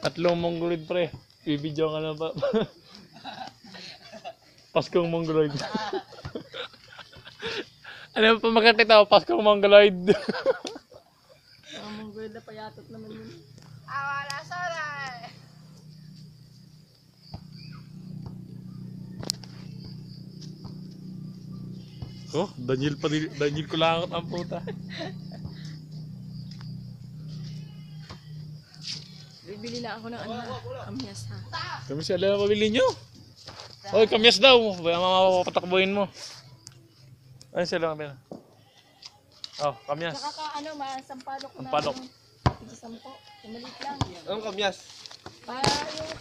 Tatlong mongoloid pre. Bibidyo ka na ba? Paskong mongoloid. Ano pa magkakita ko? Paskong mongoloid. Ang mongoloid na payatot naman yun. Awala saray. Oh, Daniel ko lang ang puta. Bibili lang ako ng ano, kamyas ha. Kamyas, alam na mabili nyo. Oy, kamyas daw. Baya mapapatakbuhin mo. Ayun sila kami. Oh, kamyas. Saka ka ano, sampalok na. Sampalok. Tig-10. Maliit lang. Anong kamyas? Para yung